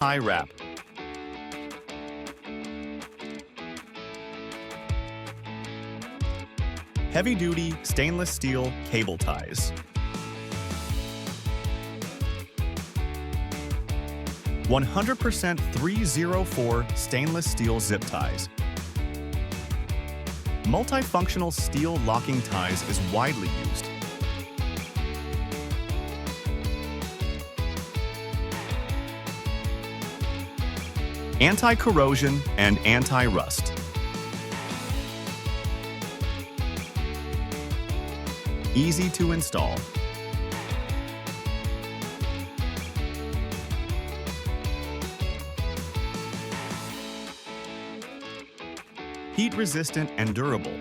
Tie wrap. Heavy-duty stainless steel cable ties. 100% 304 stainless steel zip ties. Multifunctional steel locking ties is widely used. Anti-corrosion and anti-rust. Easy to install. Heat resistant and durable.